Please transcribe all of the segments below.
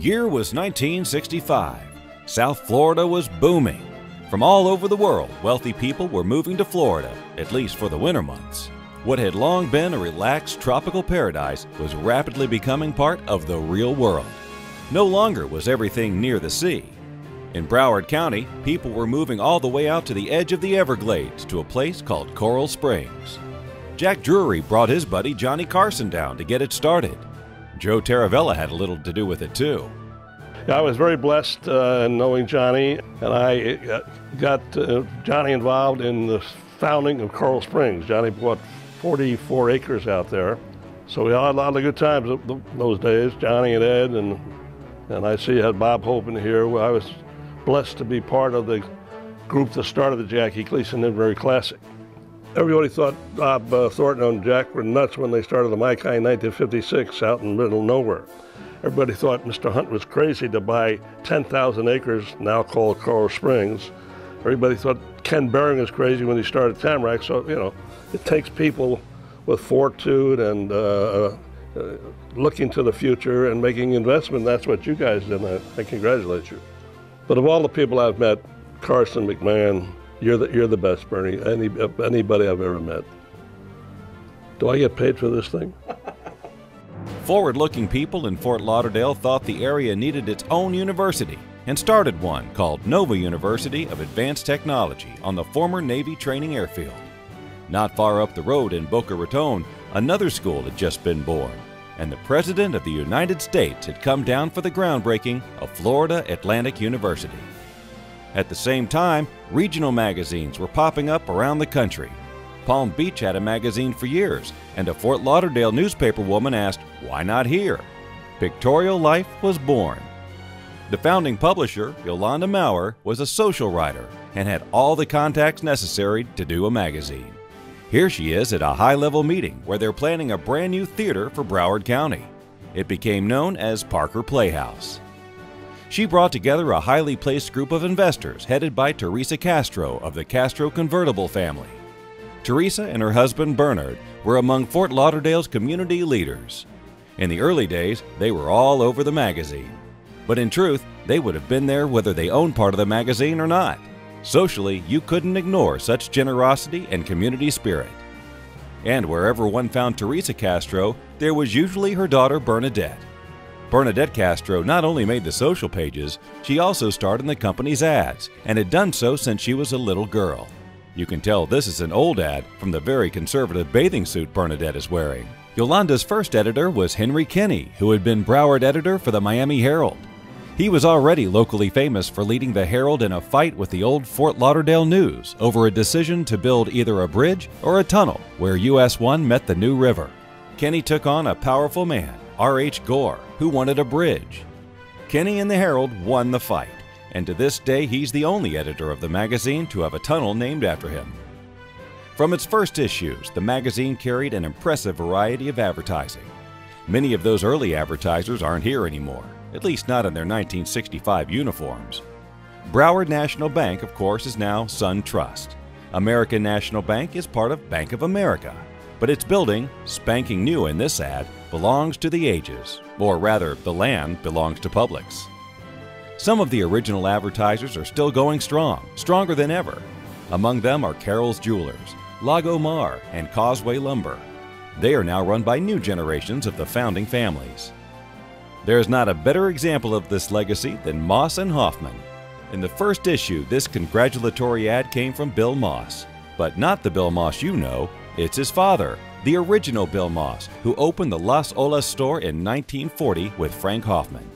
year was 1965. South Florida was booming. From all over the world, wealthy people were moving to Florida, at least for the winter months. What had long been a relaxed tropical paradise was rapidly becoming part of the real world. No longer was everything near the sea. In Broward County, people were moving all the way out to the edge of the Everglades to a place called Coral Springs. Jack Drury brought his buddy Johnny Carson down to get it started. Joe Taravella had a little to do with it too. I was very blessed in knowing Johnny, and I got Johnny involved in the founding of Coral Springs. Johnny bought 44 acres out there, so we had a lot of good times those days, Johnny and Ed, and I see you had Bob Hope in here. I was blessed to be part of the group that started the Jackie Gleason Untitled Classic. Everybody thought Bob Thornton and Jack were nuts when they started the Maikai in 1956 out in the middle of nowhere. Everybody thought Mr. Hunt was crazy to buy 10,000 acres, now called Coral Springs. Everybody thought Ken Behring was crazy when he started Tamarack. So, you know, it takes people with fortitude and looking to the future and making investment. That's what you guys did, and I congratulate you. But of all the people I've met, Carson, McMahon, you're the best, Bernie, anybody I've ever met. Do I get paid for this thing? Forward-looking people in Fort Lauderdale thought the area needed its own university and started one called Nova University of Advanced Technology on the former Navy Training Airfield. Not far up the road in Boca Raton, another school had just been born, and the President of the United States had come down for the groundbreaking of Florida Atlantic University. At the same time, regional magazines were popping up around the country. Palm Beach had a magazine for years, and a Fort Lauderdale newspaper woman asked, "Why not here?" Pictorial Life was born. The founding publisher, Yolanda Maurer, was a social writer and had all the contacts necessary to do a magazine. Here she is at a high-level meeting where they're planning a brand new theater for Broward County. It became known as Parker Playhouse. She brought together a highly placed group of investors headed by Teresa Castro of the Castro Convertible family. Teresa and her husband Bernard were among Fort Lauderdale's community leaders. In the early days, they were all over the magazine. But in truth, they would have been there whether they owned part of the magazine or not. Socially, you couldn't ignore such generosity and community spirit. And wherever one found Teresa Castro, there was usually her daughter Bernadette. Bernadette Castro not only made the social pages, she also starred in the company's ads and had done so since she was a little girl. You can tell this is an old ad from the very conservative bathing suit Bernadette is wearing. Yolanda's first editor was Henry Kinney, who had been Broward editor for the Miami Herald. He was already locally famous for leading the Herald in a fight with the old Fort Lauderdale News over a decision to build either a bridge or a tunnel where US 1 met the New River. Kinney took on a powerful man, R.H. Gore, who wanted a bridge. Kinney and the Herald won the fight, and to this day he's the only editor of the magazine to have a tunnel named after him. From its first issues, the magazine carried an impressive variety of advertising. Many of those early advertisers aren't here anymore, at least not in their 1965 uniforms. Broward National Bank, of course, is now Sun Trust. American National Bank is part of Bank of America, but its building, spanking new in this ad, belongs to the ages, or rather, the land belongs to Publix. Some of the original advertisers are still going strong, stronger than ever. Among them are Carroll's Jewelers, Lago Mar, and Causeway Lumber. They are now run by new generations of the founding families. There is not a better example of this legacy than Moss and Hoffman. In the first issue, this congratulatory ad came from Bill Moss, but not the Bill Moss you know. It's his father, the original Bill Moss, who opened the Las Olas store in 1940 with Frank Hoffman.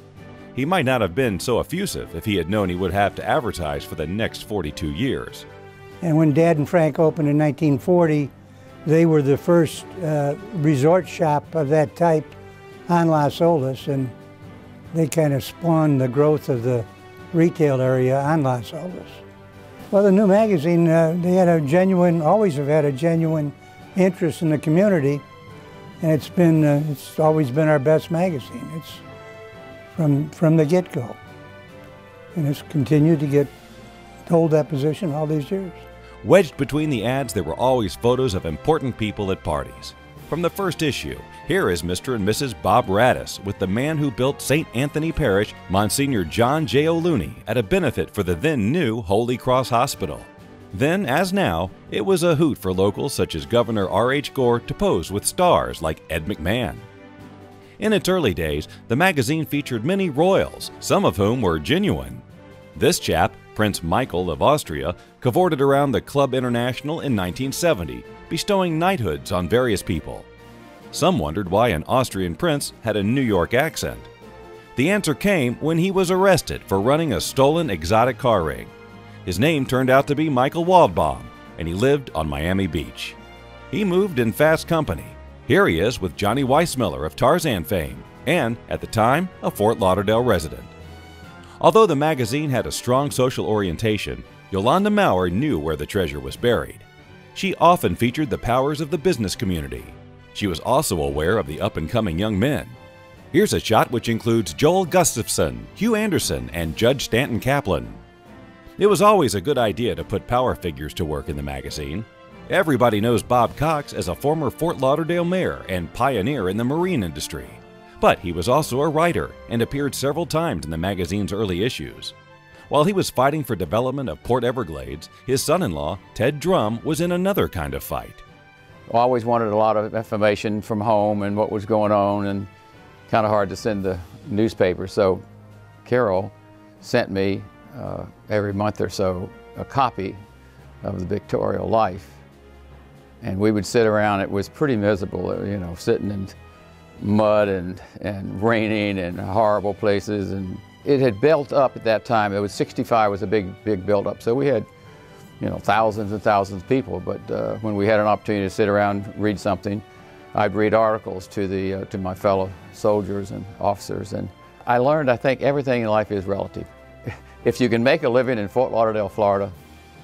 He might not have been so effusive if he had known he would have to advertise for the next 42 years. And when Dad and Frank opened in 1940, they were the first resort shop of that type on Las Olas, and they kind of spawned the growth of the retail area on Las Olas. Well, the new magazine, they had a genuine, always have had a genuine interest in the community, and it's always been our best magazine. It's from the get-go, and it's continued to hold that position all these years. Wedged between the ads, there were always photos of important people at parties. From the first issue, here is Mr. and Mrs. Bob Radis with the man who built St. Anthony Parish, Monsignor John J. O'Looney, at a benefit for the then new Holy Cross Hospital. Then, as now, it was a hoot for locals such as Governor R.H. Gore to pose with stars like Ed McMahon. In its early days, the magazine featured many royals, some of whom were genuine. This chap, Prince Michael of Austria, cavorted around the Club International in 1970, bestowing knighthoods on various people. Some wondered why an Austrian prince had a New York accent. The answer came when he was arrested for running a stolen exotic car ring. His name turned out to be Michael Waldbaum, and he lived on Miami Beach. He moved in fast company. Here he is with Johnny Weissmuller of Tarzan fame, and, at the time, a Fort Lauderdale resident. Although the magazine had a strong social orientation, Yolanda Maurer knew where the treasure was buried. She often featured the powers of the business community. She was also aware of the up-and-coming young men. Here's a shot which includes Joel Gustafson, Hugh Anderson, and Judge Stanton Kaplan. It was always a good idea to put power figures to work in the magazine. Everybody knows Bob Cox as a former Fort Lauderdale mayor and pioneer in the marine industry. But he was also a writer and appeared several times in the magazine's early issues. While he was fighting for development of Port Everglades, his son-in-law, Ted Drum, was in another kind of fight. I always wanted a lot of information from home and what was going on, and kind of hard to send the newspaper. So Carol sent me every month or so a copy of the Victorial Life. And we would sit around. It was pretty miserable, you know, sitting in mud and raining and horrible places. And it had built up at that time. It was 65 was a big build up. So we had, you know, thousands and thousands of people. But when we had an opportunity to sit around, read something, I'd read articles to my fellow soldiers and officers. And I learned, I think, everything in life is relative. If you can make a living in Fort Lauderdale, Florida,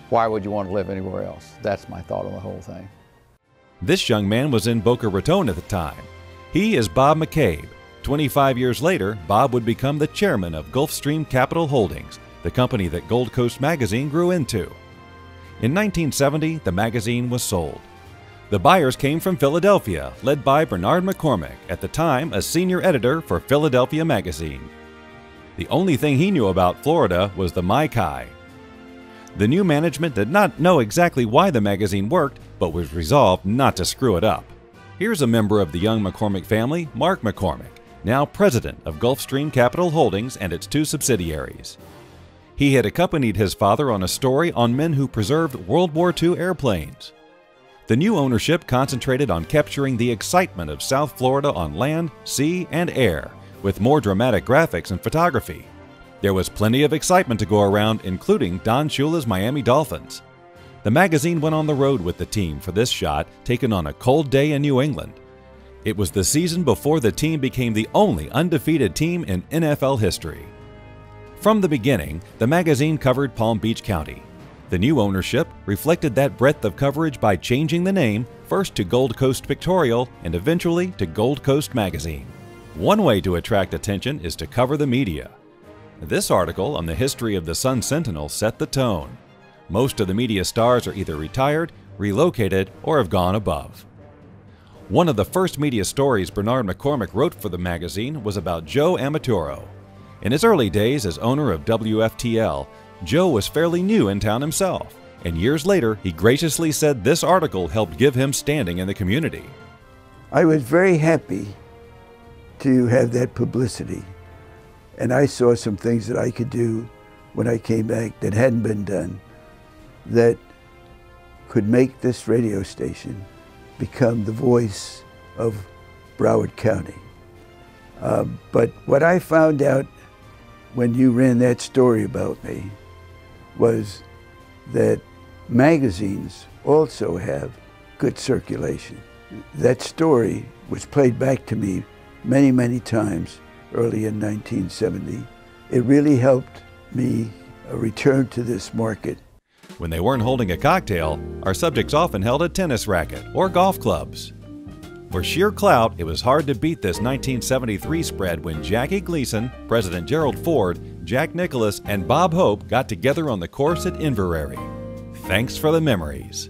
why would you want to live anywhere else? That's my thought on the whole thing. This young man was in Boca Raton at the time. He is Bob McCabe. 25 years later, Bob would become the chairman of Gulfstream Capital Holdings, the company that Gold Coast magazine grew into. In 1970, the magazine was sold. The buyers came from Philadelphia, led by Bernard McCormick, at the time a senior editor for Philadelphia Magazine. The only thing he knew about Florida was the Mai Kai. The new management did not know exactly why the magazine worked, but was resolved not to screw it up. Here's a member of the young McCormick family, Mark McCormick, now president of Gulfstream Capital Holdings and its 2 subsidiaries. He had accompanied his father on a story on men who preserved World War II airplanes. The new ownership concentrated on capturing the excitement of South Florida on land, sea, and air, with more dramatic graphics and photography. There was plenty of excitement to go around, including Don Shula's Miami Dolphins. The magazine went on the road with the team for this shot, taken on a cold day in New England. It was the season before the team became the only undefeated team in NFL history. From the beginning, the magazine covered Palm Beach County. The new ownership reflected that breadth of coverage by changing the name first to Gold Coast Pictorial and eventually to Gold Coast Magazine. One way to attract attention is to cover the media. This article on the history of the Sun-Sentinel set the tone. Most of the media stars are either retired, relocated, or have gone above. One of the first media stories Bernard McCormick wrote for the magazine was about Joe Amaturo. In his early days as owner of WFTL, Joe was fairly new in town himself, and years later he graciously said this article helped give him standing in the community. I was very happy to have that publicity. And I saw some things that I could do when I came back that hadn't been done, that could make this radio station become the voice of Broward County. But what I found out when you ran that story about me was that magazines also have good circulation. That story was played back to me many, many times early in 1970. It really helped me return to this market. When they weren't holding a cocktail, our subjects often held a tennis racket or golf clubs. For sheer clout, it was hard to beat this 1973 spread when Jackie Gleason, President Gerald Ford, Jack Nicklaus, and Bob Hope got together on the course at Inverrary. Thanks for the memories.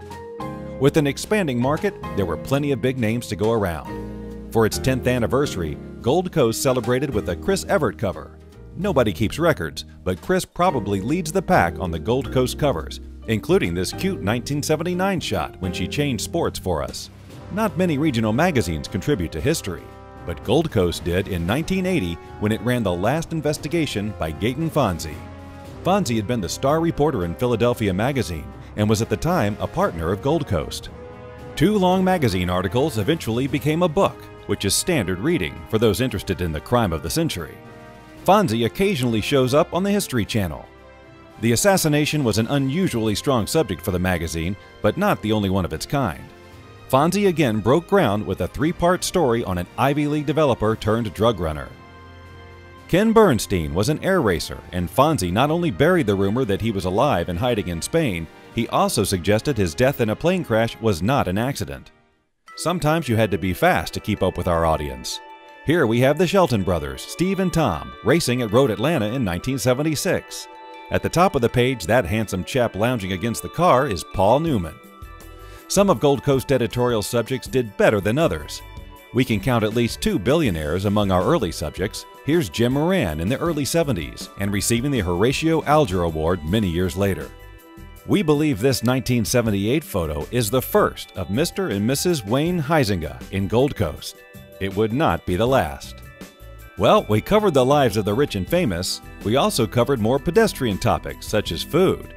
With an expanding market, there were plenty of big names to go around. For its 10th anniversary, Gold Coast celebrated with a Chris Evert cover. Nobody keeps records, but Chris probably leads the pack on the Gold Coast covers, including this cute 1979 shot when she changed sports for us. Not many regional magazines contribute to history, but Gold Coast did in 1980 when it ran The Last Investigation by Gaten Fonzie. Fonzie had been the star reporter in Philadelphia Magazine and was at the time a partner of Gold Coast. 2 long magazine articles eventually became a book, which is standard reading for those interested in the crime of the century. Fonzie occasionally shows up on the History Channel. The assassination was an unusually strong subject for the magazine, but not the only one of its kind. Fonzie again broke ground with a 3-part story on an Ivy League developer turned drug runner. Ken Bernstein was an air racer, and Fonzie not only buried the rumor that he was alive and hiding in Spain, he also suggested his death in a plane crash was not an accident. Sometimes you had to be fast to keep up with our audience. Here we have the Shelton brothers, Steve and Tom, racing at Road Atlanta in 1976. At the top of the page, that handsome chap lounging against the car is Paul Newman. Some of Gold Coast editorial subjects did better than others. We can count at least 2 billionaires among our early subjects. Here's Jim Moran in the early 70s and receiving the Horatio Alger Award many years later. We believe this 1978 photo is the first of Mr. and Mrs. Wayne Huizinga in Gold Coast. It would not be the last. Well, we covered the lives of the rich and famous. We also covered more pedestrian topics such as food.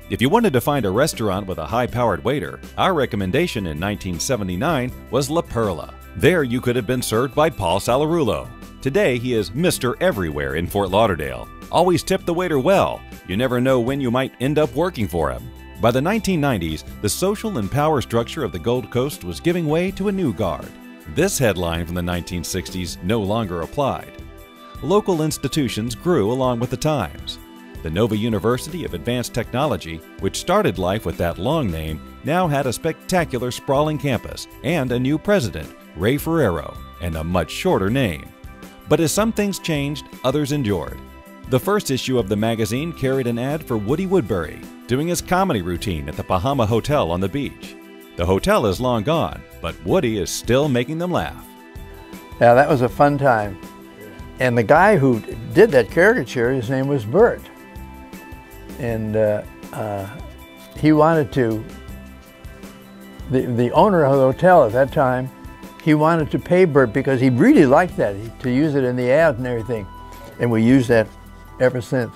If you wanted to find a restaurant with a high-powered waiter, our recommendation in 1979 was La Perla. There you could have been served by Paul Salarullo. Today he is Mr. Everywhere in Fort Lauderdale. Always tip the waiter well. You never know when you might end up working for him. By the 1990s, the social and power structure of the Gold Coast was giving way to a new guard. This headline from the 1960s no longer applied. Local institutions grew along with the times. The Nova University of Advanced Technology, which started life with that long name, now had a spectacular sprawling campus and a new president, Ray Ferrero, and a much shorter name. But as some things changed, others endured. The first issue of the magazine carried an ad for Woody Woodbury, doing his comedy routine at the Bahama Hotel on the beach. The hotel is long gone, but Woody is still making them laugh. Now that was a fun time. And the guy who did that caricature, his name was Bert. And he wanted to, the owner of the hotel at that time, he wanted to pay Bert because he really liked that, to use it in the ads and everything. And we used that ever since.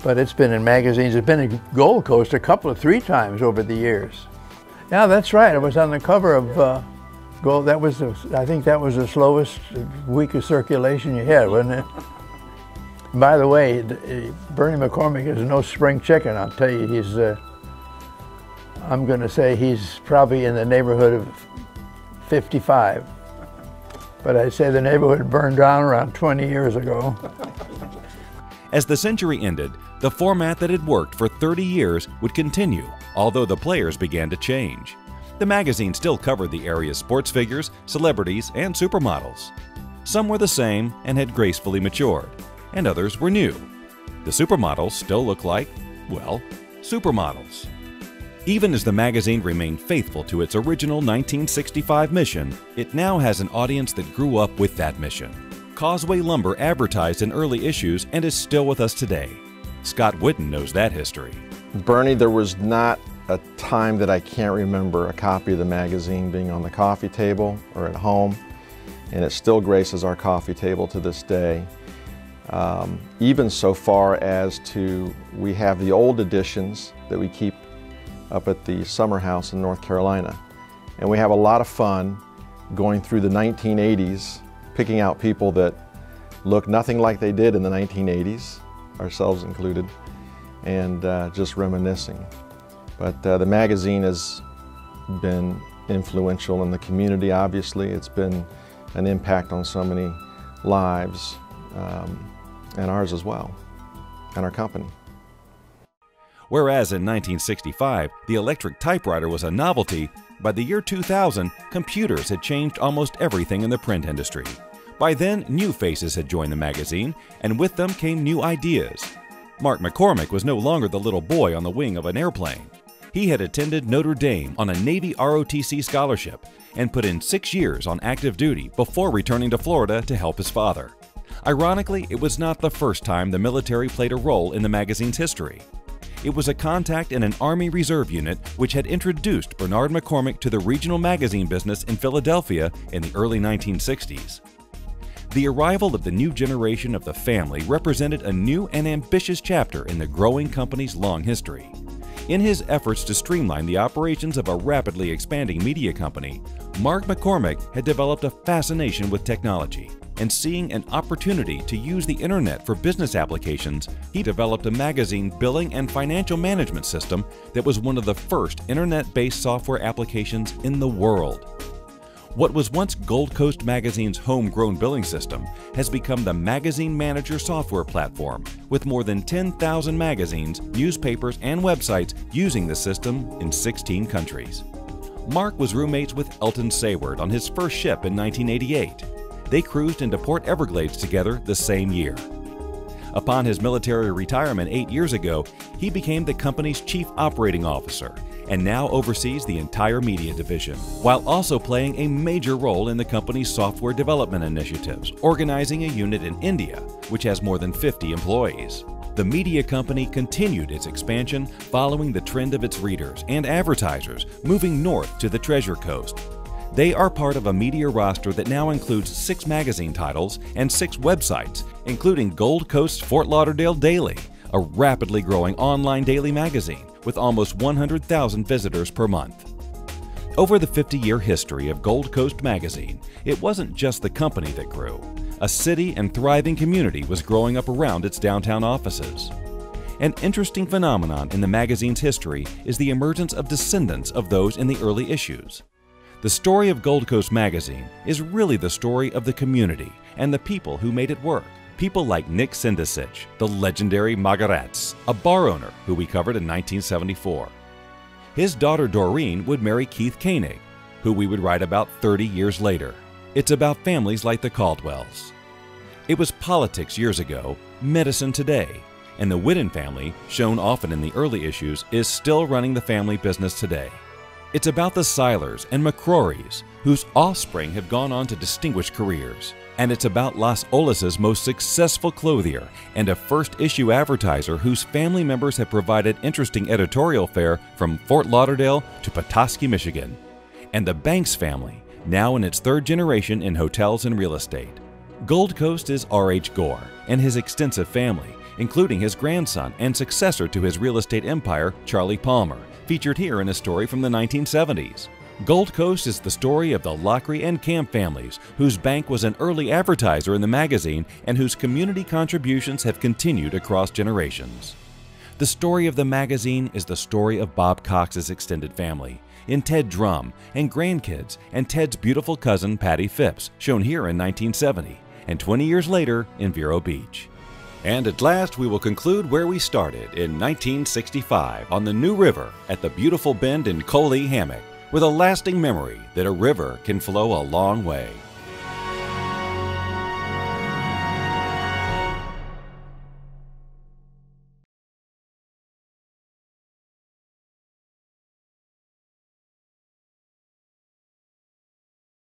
But it's been in magazines, it's been in Gold Coast a couple of 3 times over the years. Yeah, that's right. It was on the cover of Gold. That was, I think that was the slowest week of circulation you had, wasn't it? By the way, Bernie McCormick is no spring chicken. I'll tell you, he's, I'm going to say he's probably in the neighborhood of 55. But I'd say the neighborhood burned down around 20 years ago. As the century ended, the format that had worked for 30 years would continue, although the players began to change. The magazine still covered the area's sports figures, celebrities, and supermodels. Some were the same and had gracefully matured, and others were new. The supermodels still look like, well, supermodels. Even as the magazine remained faithful to its original 1965 mission, it now has an audience that grew up with that mission. Causeway Lumber advertised in early issues and is still with us today. Scott WHIDDON knows that history. Bernie, there was not a time that I can't remember a copy of the magazine being on the coffee table or at home, and it still graces our coffee table to this day. Even so far as to, we have the old editions that we keep up at the summer house in North Carolina. And we have a lot of fun going through the 1980s, picking out people that look nothing like they did in the 1980s, ourselves included, and just reminiscing. But the magazine has been influential in the community, obviously. It's been an impact on so many lives, and ours as well, and our company. Whereas in 1965, the electric typewriter was a novelty, by the year 2000, computers had changed almost everything in the print industry. By then, new faces had joined the magazine, and with them came new ideas. Mark McCormick was no longer the little boy on the wing of an airplane. He had attended Notre Dame on a Navy ROTC scholarship and put in 6 years on active duty before returning to Florida to help his father. Ironically, it was not the first time the military played a role in the magazine's history. It was a contact in an Army Reserve unit which had introduced Bernard McCormick to the regional magazine business in Philadelphia in the early 1960s. The arrival of the new generation of the family represented a new and ambitious chapter in the growing company's long history. In his efforts to streamline the operations of a rapidly expanding media company, Mark McCormick had developed a fascination with technology, and seeing an opportunity to use the internet for business applications, he developed a magazine billing and financial management system that was one of the first internet-based software applications in the world. What was once Gold Coast Magazine's homegrown billing system has become the Magazine Manager software platform, with more than 10,000 magazines, newspapers, and websites using the system in 16 countries. Mark was roommates with Elton Sayward on his first ship in 1988. They cruised into Port Everglades together the same year. Upon his military retirement 8 years ago, he became the company's chief operating officer and now oversees the entire media division, while also playing a major role in the company's software development initiatives, organizing a unit in India, which has more than 50 employees. The media company continued its expansion following the trend of its readers and advertisers moving north to the Treasure Coast. They are part of a media roster that now includes 6 magazine titles and 6 websites, including Gold Coast's Fort Lauderdale Daily, a rapidly growing online daily magazine with almost 100,000 visitors per month. Over the 50-year history of Gold Coast Magazine, it wasn't just the company that grew. A city and thriving community was growing up around its downtown offices. An interesting phenomenon in the magazine's history is the emergence of descendants of those in the early issues. The story of Gold Coast Magazine is really the story of the community and the people who made it work. People like Nick Sindasich, the legendary Magaretz, a bar owner who we covered in 1974. His daughter Doreen would marry Keith Koenig, who we would write about 30 years later. It's about families like the Caldwells. It was politics years ago, medicine today, and the WHIDDON family, shown often in the early issues, is still running the family business today. It's about the Seilers and McCrorys, whose offspring have gone on to distinguished careers. And it's about Las Olas's most successful clothier and a first-issue advertiser whose family members have provided interesting editorial fare from Fort Lauderdale to Petoskey, Michigan. And the Banks family, now in its 3rd generation in hotels and real estate. Gold Coast is R.H. Gore and his extensive family, including his grandson and successor to his real estate empire, Charlie Palmer, featured here in a story from the 1970s. Gold Coast is the story of the Lockery and Camp families, whose bank was an early advertiser in the magazine and whose community contributions have continued across generations. The story of the magazine is the story of Bob Cox's extended family, in Ted Drum and grandkids, and Ted's beautiful cousin Patty Phipps, shown here in 1970, and 20 years later in Vero Beach. And at last we will conclude where we started in 1965 on the New River at the beautiful bend in Coley Hammock, with a lasting memory that a river can flow a long way.